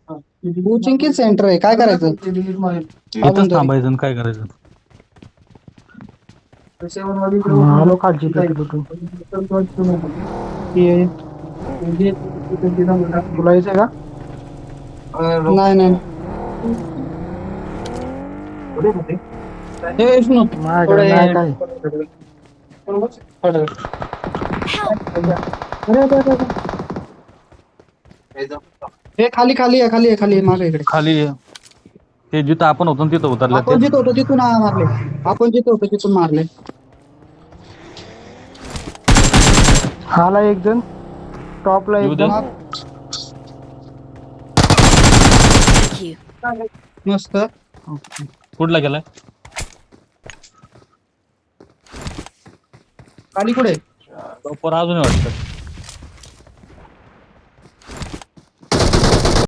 Coaching की centre आहे, काय करायचं? इथंच थांबायचं आणि काय करायचं? आलो खालची तुटून. तुला यायचंय का? नाही नाही हे विष्णू माझ्याकडे थोडे नाही काय. अरे हे खाली खाली आहे, खाली आहे, खाली आहे, माझ्या इकडे. खाली ते जिथं आपण होतो ना तिथं उतरलं ते. आपण जिथं होतो तिथून मारले, आपण जिथं होतो तिथून मारले. आला एक जण टॉपला येऊ दे. एकदम. मस्त. कुठला गेलाय? खाली कुठे? प्रॉपर अजूनही वाटतं.